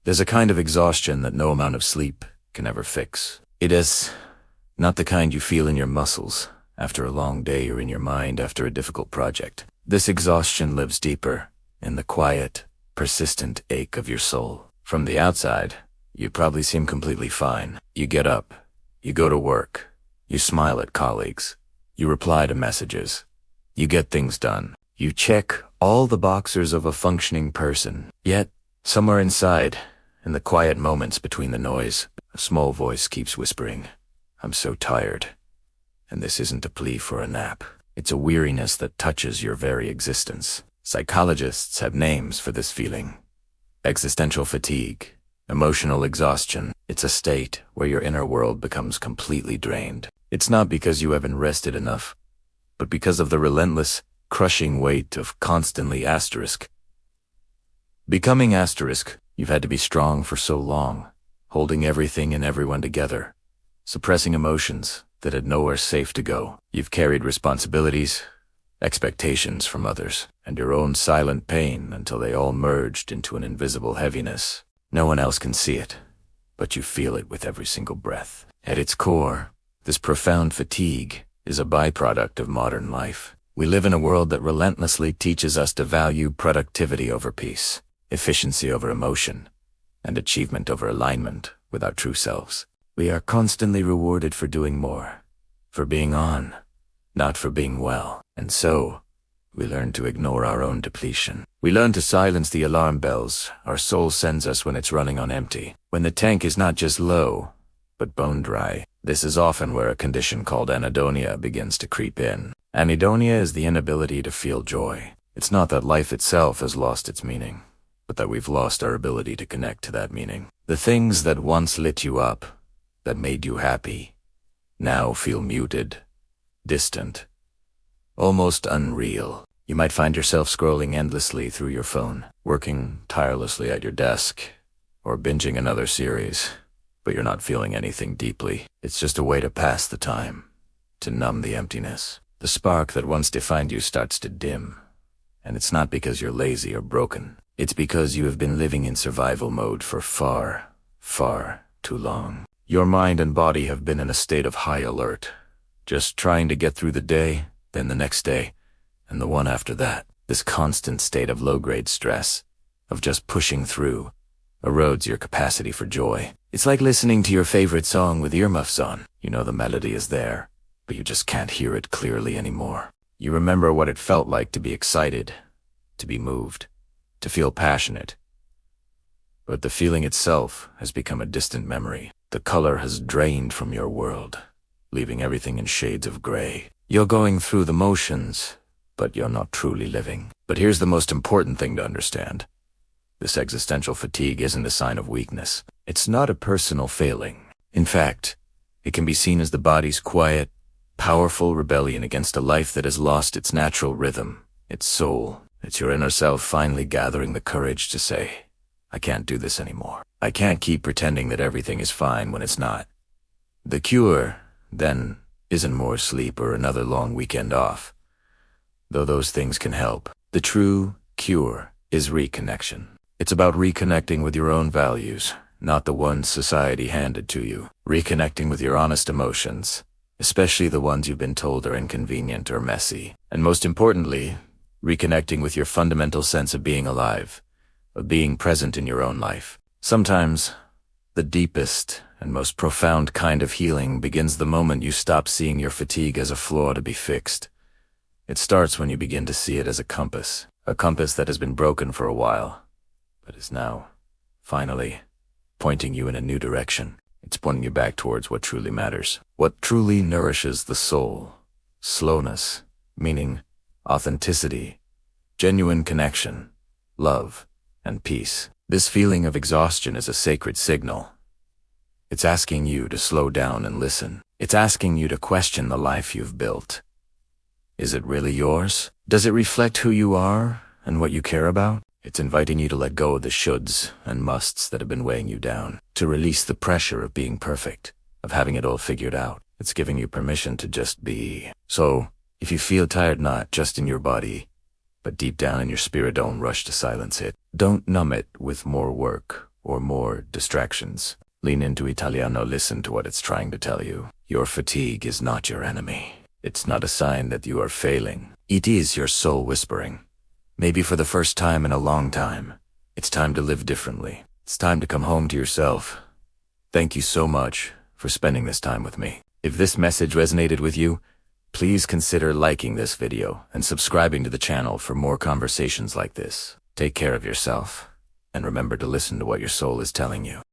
There's a kind of exhaustion that no amount of sleep can ever fix. It is not the kind you feel in your muscles after a long day or in your mind after a difficult project. This exhaustion lives deeper in the quiet, persistent ache of your soul. From the outside, you probably seem completely fine. You get up, you go to work, you smile at colleagues, you reply to messages, you get things done. You check all the boxes of a functioning person. Yet, somewhere inside, in the quiet moments between the noise, a small voice keeps whispering, "I'm so tired." And this isn't a plea for a nap. It's a weariness that touches your very existence. Psychologists have names for this feeling. Existential fatigue, emotional exhaustion. It's a state where your inner world becomes completely drained. It's not because you haven't rested enough, but because of the relentless, crushing weight of constantly becoming asterisk. You've had to be strong for so long, holding everything and everyone together, suppressing emotions that had nowhere safe to go. You've carried responsibilities, expectations from others, and your own silent pain until they all merged into an invisible heaviness. No one else can see it, but you feel it with every single breath. At its core, this profound fatigue is a byproduct of modern life. We live in a world that relentlessly teaches us to value productivity over peace, efficiency over emotion, and achievement over alignment with our true selves. We are constantly rewarded for doing more, for being on, not for being well. And so, we learn to ignore our own depletion. We learn to silence the alarm bells our soul sends us when it's running on empty, when the tank is not just low, but bone dry. This is often where a condition called anhedonia begins to creep in. Anhedonia is the inability to feel joy. It's not that life itself has lost its meaning, but that we've lost our ability to connect to that meaning. The things that once lit you up, that made you happy, now feel muted, distant, almost unreal. You might find yourself scrolling endlessly through your phone, working tirelessly at your desk, or binging another series, but you're not feeling anything deeply. It's just a way to pass the time, to numb the emptiness. The spark that once defined you starts to dim, and it's not because you're lazy or broken. It's because you have been living in survival mode for far, far too long. Your mind and body have been in a state of high alert, just trying to get through the day, then the next day, and the one after that. This constant state of low-grade stress, of just pushing through, erodes your capacity for joy. It's like listening to your favorite song with earmuffs on. You know the melody is there, but you just can't hear it clearly anymore. You remember what it felt like to be excited, to be moved, to feel passionate. But the feeling itself has become a distant memory. The color has drained from your world, leaving everything in shades of gray. You're going through the motions, but you're not truly living. But here's the most important thing to understand. This existential fatigue isn't a sign of weakness. It's not a personal failing. In fact, it can be seen as the body's quiet, powerful rebellion against a life that has lost its natural rhythm, its soul. It's your inner self finally gathering the courage to say, "I can't do this anymore. I can't keep pretending that everything is fine when it's not." The cure, then, isn't more sleep or another long weekend off, though those things can help. The true cure is reconnection. It's about reconnecting with your own values, not the ones society handed to you. Reconnecting with your honest emotions, especially the ones you've been told are inconvenient or messy. And most importantly, reconnecting with your fundamental sense of being alive, of being present in your own life. Sometimes, the deepest and most profound kind of healing begins the moment you stop seeing your fatigue as a flaw to be fixed. It starts when you begin to see it as a compass that has been broken for a while, but is now, finally, pointing you in a new direction. It's pointing you back towards what truly matters, what truly nourishes the soul. Slowness, meaning authenticity, genuine connection, love, and peace. This feeling of exhaustion is a sacred signal. It's asking you to slow down and listen. It's asking you to question the life you've built. Is it really yours? Does it reflect who you are and what you care about? It's inviting you to let go of the shoulds and musts that have been weighing you down, to release the pressure of being perfect, of having it all figured out. It's giving you permission to just be. So, if you feel tired not just in your body, but deep down in your spirit, don't rush to silence it. Don't numb it with more work or more distractions. Lean into Italiano, listen to what it's trying to tell you. Your fatigue is not your enemy. It's not a sign that you are failing. It is your soul whispering. Maybe for the first time in a long time, it's time to live differently. It's time to come home to yourself. Thank you so much for spending this time with me. If this message resonated with you, please consider liking this video and subscribing to the channel for more conversations like this. Take care of yourself, and remember to listen to what your soul is telling you.